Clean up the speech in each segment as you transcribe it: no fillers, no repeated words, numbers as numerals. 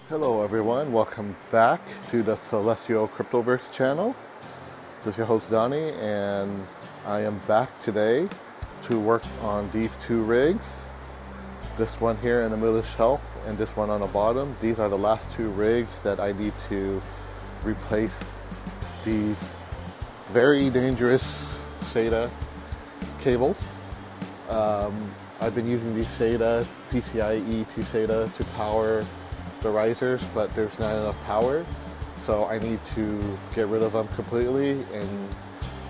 Hello everyone, welcome back to the Celestial Cryptoverse channel. This is your host Donnie, and I am back today to work on these two rigs. This one here in the middle of the shelf and this one on the bottom. These are the last two rigs that I need to replace these very dangerous Sata cables. I've been using these Sata, PCIe to Sata to power the risers, but there's not enough power, so I need to get rid of them completely and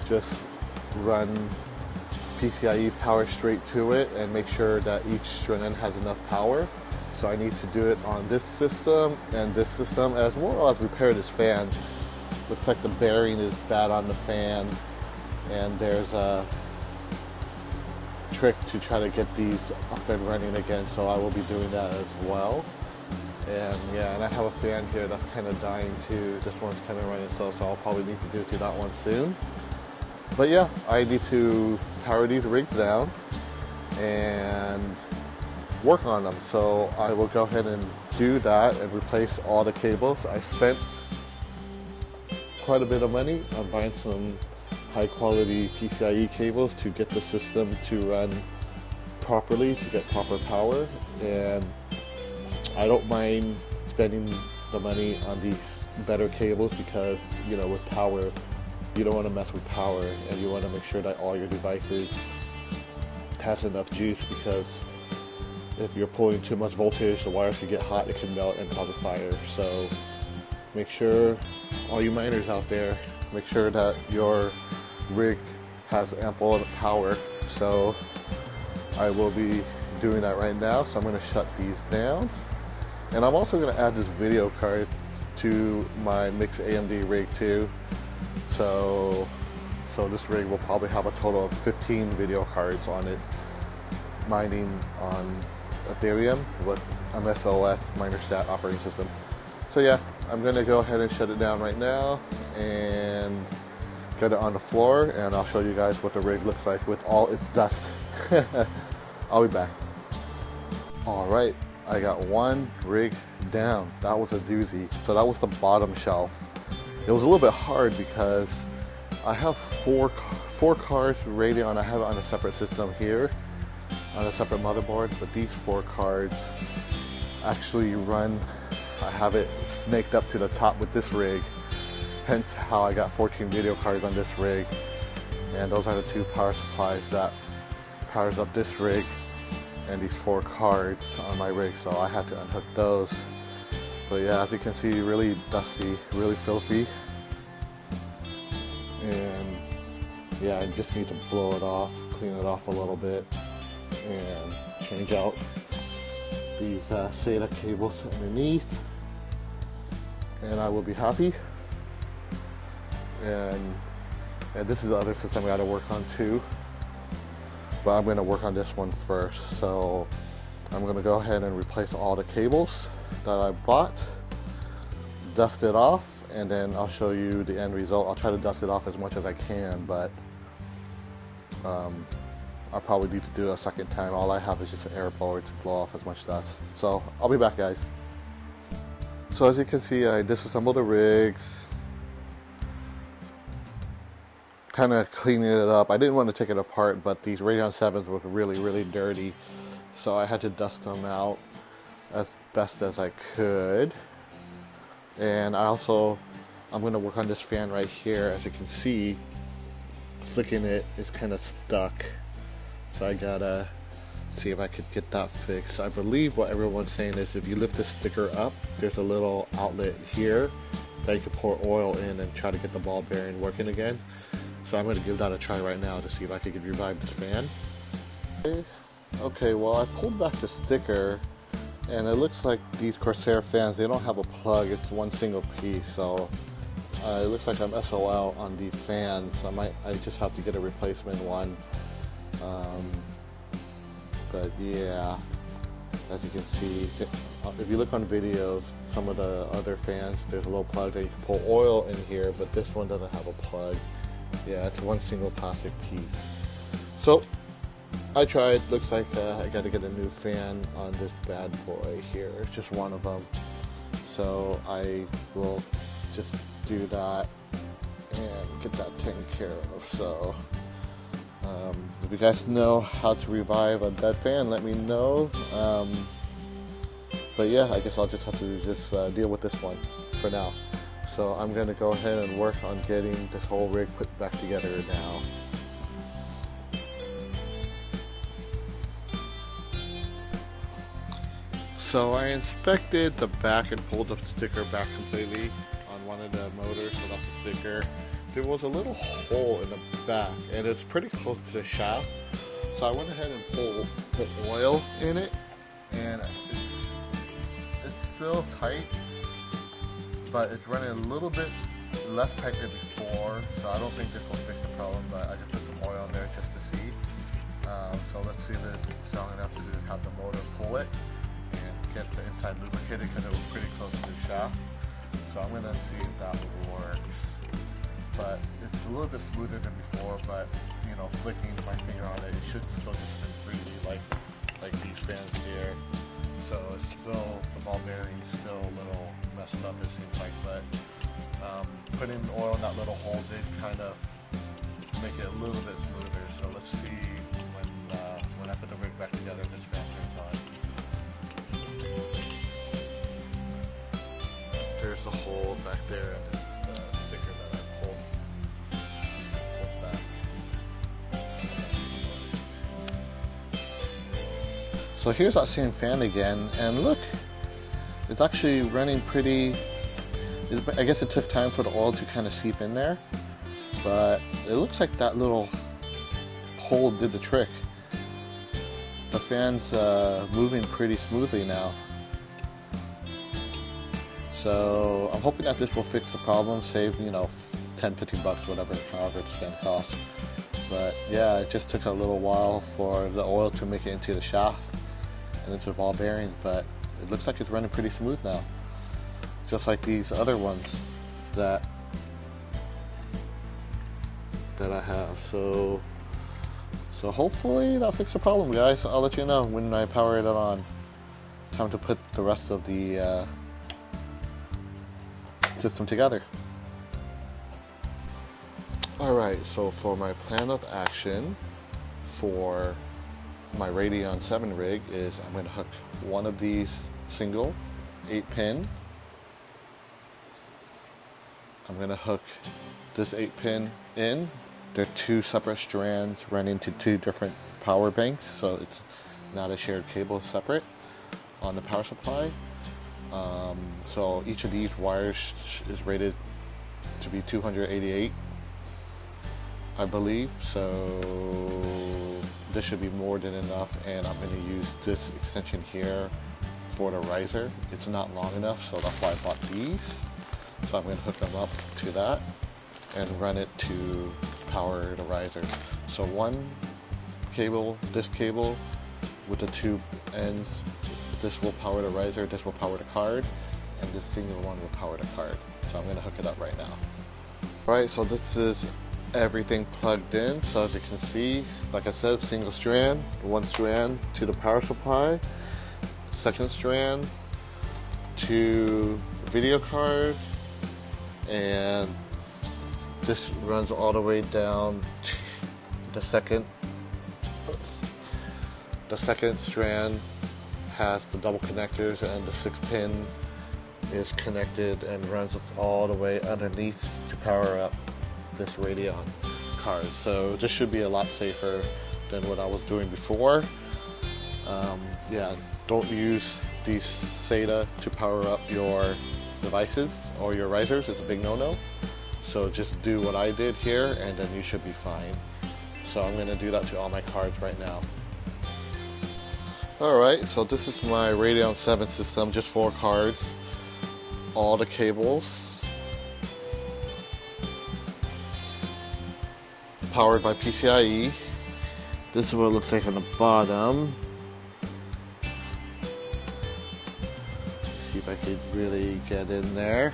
just run PCIe power straight to it and make sure that each strand has enough power. So I need to do it on this system and this system, as well as repair this fan. Looks like the bearing is bad on the fan, and there's a trick to try to get these up and running again, so I will be doing that as well. And yeah, and I have a fan here that's kind of dying too. This one's kind of running slow, so I'll probably need to do that one soon. But yeah, I need to power these rigs down and work on them. So I will go ahead and do that and replace all the cables. I spent quite a bit of money on buying some high quality PCIe cables to get the system to run properly, to get proper power. And I don't mind spending the money on these better cables because, you know, with power, you don't want to mess with power, and you want to make sure that all your devices has enough juice, because if you're pulling too much voltage, the wires can get hot, it can melt and cause a fire. So make sure, all you miners out there, make sure that your rig has ample power. So I will be doing that right now. So I'm going to shut these down. And I'm also going to add this video card to my mixed AMD rig too. So this rig will probably have a total of 15 video cards on it, mining on Ethereum with MSOS MinerStat operating system. So yeah, I'm going to go ahead and shut it down right now and get it on the floor, and I'll show you guys what the rig looks like with all its dust. I'll be back. Alright. I got one rig down. That was a doozy. So that was the bottom shelf. It was a little bit hard because I have four cards Radeon. I have it on a separate system here, on a separate motherboard, but these 4 cards actually run, I have it snaked up to the top with this rig, hence how I got 14 video cards on this rig. And those are the 2 power supplies that powers up this rig and these 4 cards on my rig, so I had to unhook those. But yeah, as you can see, really dusty, really filthy, and yeah, I just need to blow it off, clean it off a little bit, and change out these SATA cables underneath, and I will be happy. And this is the other system I got to work on too, but I'm going to work on this one first. So I'm going to go ahead and replace all the cables that I bought, dust it off, and then I'll show you the end result. I'll try to dust it off as much as I can, but I'll probably need to do it a second time. All I have is just an air blower to blow off as much dust. So I'll be back, guys. So as you can see, I disassembled the rigs, kind of cleaning it up. I didn't want to take it apart, but these Radeon 7s were really dirty, so I had to dust them out as best as I could. And I'm going to work on this fan right here. As you can see, flicking it is kind of stuck, so I gotta see if I could get that fixed. I believe what everyone's saying is if you lift the sticker up, there's a little outlet here that you can pour oil in and try to get the ball bearing working again. So I'm going to give that a try right now to see if I can revive this fan. Okay, well, I pulled back the sticker, and it looks like these Corsair fans, they don't have a plug. It's one single piece, so it looks like I'm SOL on these fans. I just have to get a replacement one. But yeah, as you can see, if you look on videos, some of the other fans, there's a little plug that you can pour oil in here, but this one doesn't have a plug. Yeah, it's one single plastic piece. So I tried. Looks like I got to get a new fan on this bad boy here. It's just one of them. So I will just do that and get that taken care of. So if you guys know how to revive a dead fan, let me know. But yeah, I guess I'll just have to just deal with this one for now. So I'm going to go ahead and work on getting this whole rig put back together now. So I inspected the back and pulled the sticker back completely on one of the motors, so that's the sticker. There was a little hole in the back and it's pretty close to the shaft. So I went ahead and put oil in it, and it's still tight, but it's running a little bit less tight than before. So I don't think this will fix the problem, but I just put some oil in there just to see. So let's see if it's strong enough to have the motor pull it and get the inside lubricated, because it was pretty close to the shaft. So I'm gonna see if that works. But it's a little bit smoother than before, but you know, flicking my finger on it, it should still just spin freely like these fans here. So it's still, the ball bearing's still a little messed up, it seems like, but putting oil in that little hole did kind of make it a little bit smoother. So let's see when I put the rig back together, this fan turns on. There's a hole back there, and this is the sticker that I pulled back. So here's that same fan again, and look, it's actually running pretty. I guess it took time for the oil to kind of seep in there, but it looks like that little hole did the trick. The fan's moving pretty smoothly now. So I'm hoping that this will fix the problem, save, you know, 10-15 bucks, whatever, however it's going to cost. But yeah, it just took a little while for the oil to make it into the shaft and into the ball bearings, but it looks like it's running pretty smooth now, just like these other ones that I have. So hopefully that'll fix the problem, guys. I'll let you know when I power it on. Time to put the rest of the system together. Alright, so for my plan of action for my Radeon 7 rig is I'm going to hook one of these single 8-pin. I'm going to hook this 8-pin in. They're two separate strands running to two different power banks, so it's not a shared cable, separate on the power supply. So each of these wires is rated to be 288, I believe, so this should be more than enough, and I'm going to use this extension here for the riser. It's not long enough, so that's why I bought these. So I'm going to hook them up to that and run it to power the riser. So one cable, this cable with the two ends, this will power the riser, this will power the card, and this single one will power the card. So I'm going to hook it up right now. Alright, so this is everything plugged in. So as you can see, like I said, single strand, one strand to the power supply, second strand to video card, and this runs all the way down to the second. The second strand has the double connectors, and the 6-pin is connected and runs all the way underneath to power up this Radeon card. So this should be a lot safer than what I was doing before. Yeah, don't use these SATA to power up your devices or your risers. It's a big no-no. So just do what I did here, and then you should be fine. So I'm going to do that to all my cards right now. Alright, so this is my Radeon 7 system, just 4 cards, all the cables, powered by PCIe. This is what it looks like on the bottom. Let's see if I could really get in there.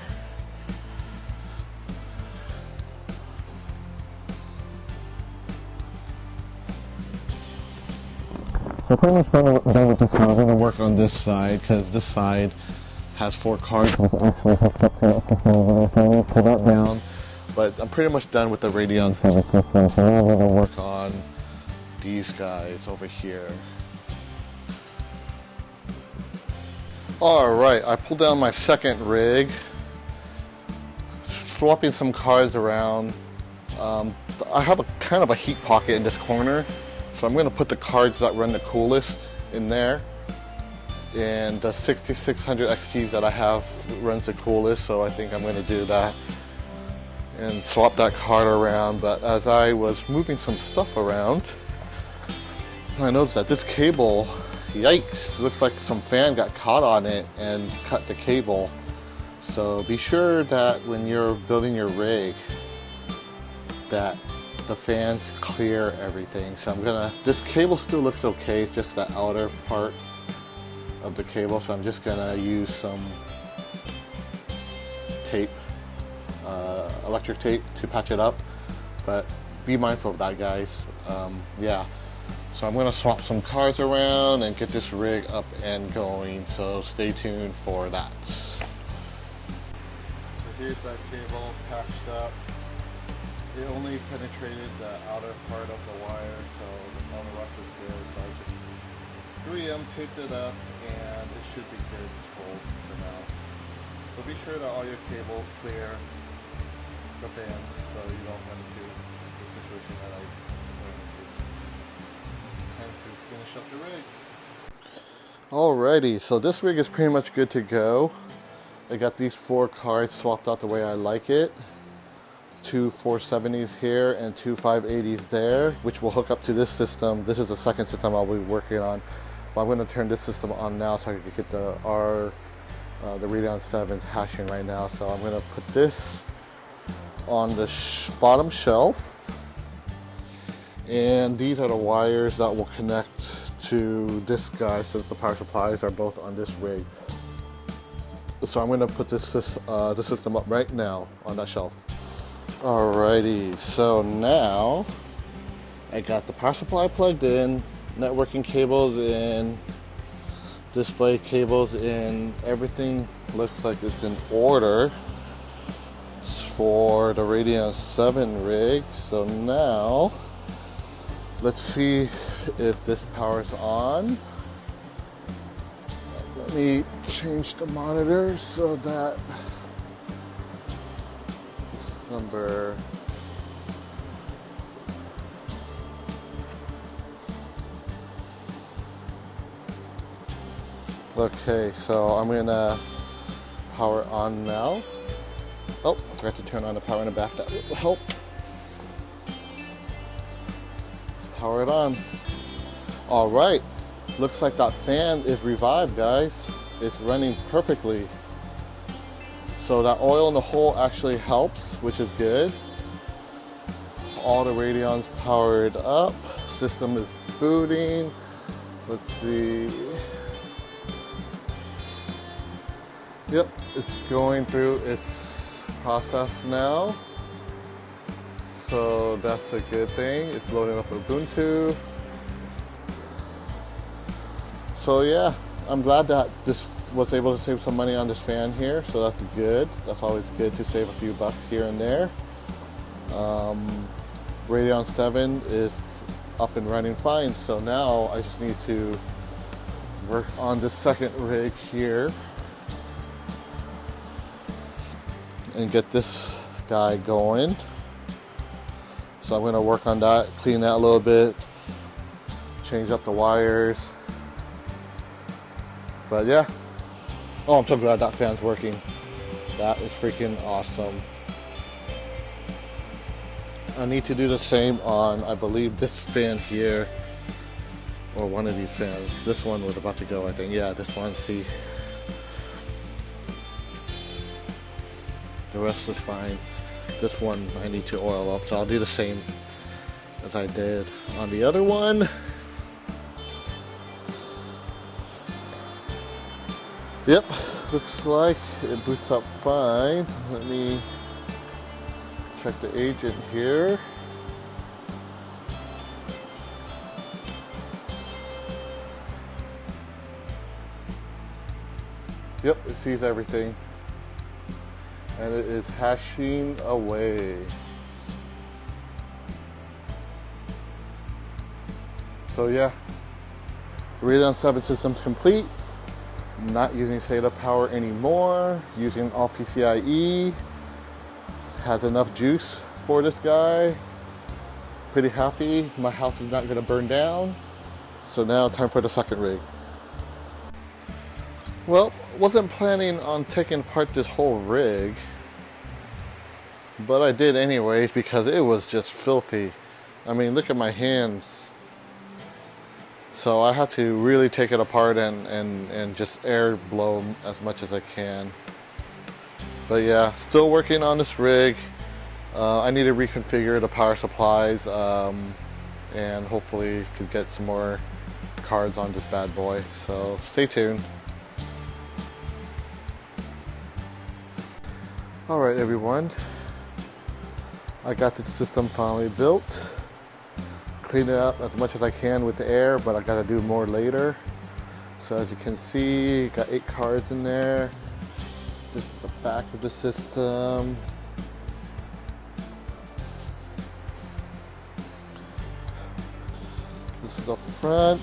So pretty much done with this one. I'm going to work on this side, because this side has 4 cards. Pull that down. But I'm pretty much done with the Radeon 7 system, so I'm going to work on these guys over here. Alright, I pulled down my second rig, swapping some cards around. I have a kind of a heat pocket in this corner, so I'm going to put the cards that run the coolest in there. And the 6600 XTs that I have runs the coolest, so I think I'm going to do that and swap that card around. But as I was moving some stuff around, I noticed that this cable, yikes, looks like some fan got caught on it and cut the cable. So be sure that when you're building your rig that the fans clear everything. So this cable still looks okay, it's just the outer part of the cable, so I'm just gonna use some tape, electric tape, to patch it up. But be mindful of that, guys. Yeah, so I'm gonna swap some cars around and get this rig up and going, so stay tuned for that. So here's that cable patched up. It only penetrated the outer part of the wire, so all the rest is good. So I just 3M taped it up, and it should be good to hold for now. So be sure that all your cables clear the fan, so you don't run into the situation that I went into. Time to finish up the rig. Alrighty, so this rig is pretty much good to go. I got these 4 cards swapped out the way I like it. 2 470s here and 2 580s there, which will hook up to this system. This is the second system I'll be working on. But I'm going to turn this system on now so I can get the Radeon 7s hashing right now. So I'm going to put this on the bottom shelf. And these are the wires that will connect to this guy, since the power supplies are both on this rig. So I'm going to put this system up right now on that shelf. Alrighty, so now I got the power supply plugged in, networking cables in, display cables in, everything looks like it's in order for the Radeon 7 rig. So now let's see if this powers on. Let me change the monitor so that number okay, so I'm gonna power on now. Oh, I forgot to turn on the power in the back. That will help. Power it on. All right, looks like that fan is revived, guys. It's running perfectly. So that oil in the hole actually helps, which is good. All the Radeons powered up. System is booting. Let's see. Yep, it's going through its process now. So that's a good thing. It's loading up Ubuntu. So yeah, I'm glad that this was able to save some money on this fan here, so that's good. That's always good to save a few bucks here and there. Radeon 7 is up and running fine, so now I just need to work on this second rig here and get this guy going. So I'm going to work on that, clean that a little bit, change up the wires. But yeah. Oh, I'm so glad that fan's working. That is freaking awesome. I need to do the same on, I believe, this fan here, or one of these fans. This one was about to go, I think. Yeah, this one, see. The rest is fine. This one I need to oil up, so I'll do the same as I did on the other one. Yep, looks like it boots up fine. Let me check the agent here. Yep, it sees everything. And it is hashing away. So yeah, Radeon 7 system's complete. Not using SATA power anymore. Using all PCIe. Has enough juice for this guy. Pretty happy. My house is not going to burn down. So now time for the second rig. Well, wasn't planning on taking apart this whole rig, but I did anyways because it was just filthy. I mean, look at my hands. So I had to really take it apart and just air blow as much as I can. But yeah, still working on this rig. I need to reconfigure the power supplies and hopefully could get some more cards on this bad boy. So stay tuned. Alright everyone, I got the system finally built. Clean it up as much as I can with the air, but I gotta do more later. So as you can see, got 8 cards in there. This is the back of the system. This is the front.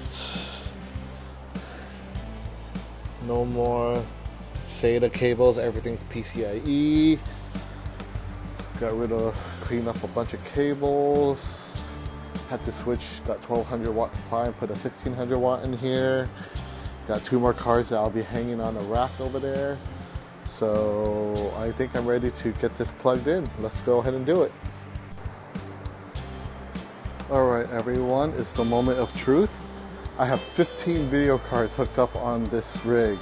No more SATA cables, everything's PCIe. Got rid of, cleaned up a bunch of cables. Had to switch that 1200 watt supply and put a 1600 watt in here. Got 2 more cards that I'll be hanging on the rack over there. So I think I'm ready to get this plugged in. Let's go ahead and do it. Alright everyone, it's the moment of truth. I have 15 video cards hooked up on this rig.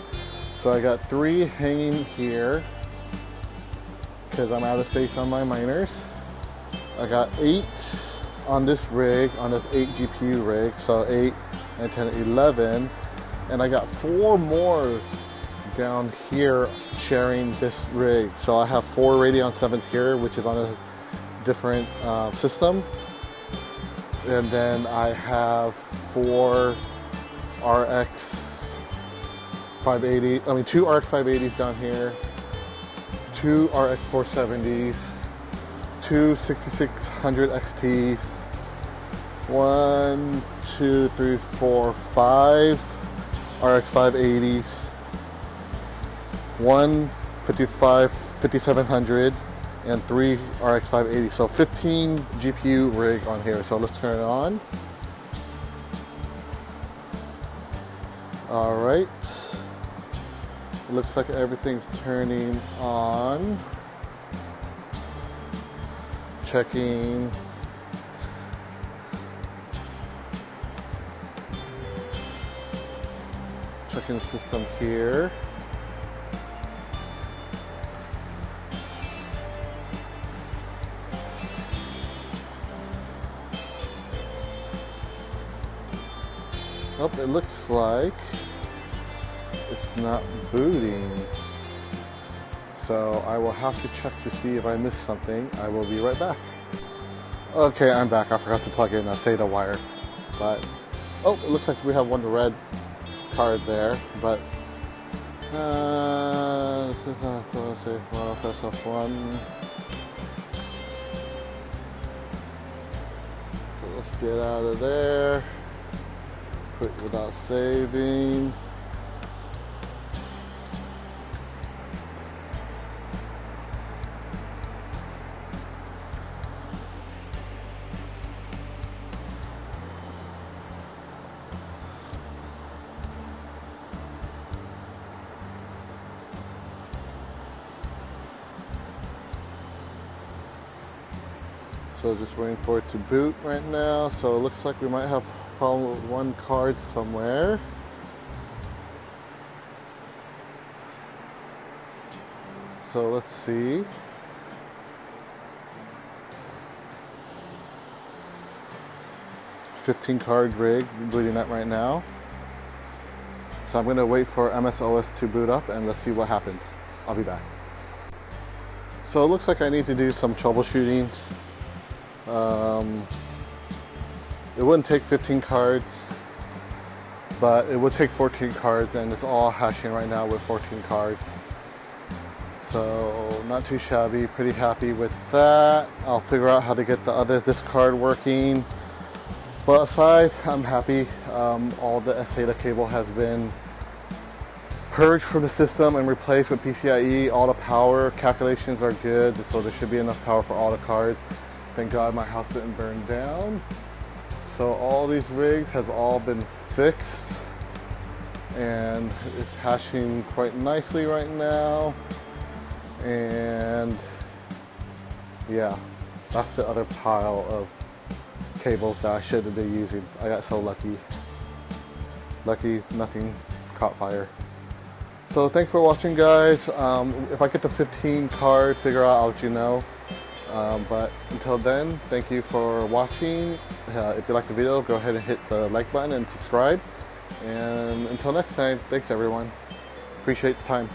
So I got 3 hanging here because I'm out of space on my miners. I got 8 on this rig, on this 8 GPU rig, so 8 and 10, 11. And I got 4 more down here sharing this rig. So I have 4 Radeon 7s here, which is on a different system. And then I have 4 RX 580, I mean 2 RX 580s down here, 2 RX 470s, 2 6600 XTs, 1, 2, 3, 4, 5 RX 580s, 1 5700, and 3 RX 580. So 15 GPU rig on here. So let's turn it on. All right. It looks like everything's turning on. Checking. Checking the system here. Oh, it looks like it's not booting. So I will have to check to see if I missed something. I will be right back. Okay, I'm back. I forgot to plug in a SATA wire. But, oh, it looks like we have one red card there. But, this is not going to say, well, press F1. So let's get out of there. Quit without saving. So just waiting for it to boot right now. So it looks like we might have a problem with one card somewhere. So let's see. $15 card rig, booting that right now. So I'm gonna wait for MSOS to boot up and let's see what happens. I'll be back. So it looks like I need to do some troubleshooting. It wouldn't take 15 cards. but it would take 14 cards, and it's all hashing right now with 14 cards. So not too shabby, pretty happy with that. I'll figure out how to get this card working. But aside, I'm happy. All the SATA cable has been purged from the system and replaced with PCIe. All the power calculations are good, so there should be enough power for all the cards. Thank God my house didn't burn down. So all these rigs has all been fixed, and it's hashing quite nicely right now. And yeah, that's the other pile of cables that I shouldn't be using. I got so lucky. Lucky nothing caught fire. So thanks for watching, guys. If I get to 15 card figure out, I'll let you know. But until then, thank you for watching. If you liked the video, go ahead and hit the like button and subscribe. And until next time, thanks everyone. Appreciate the time.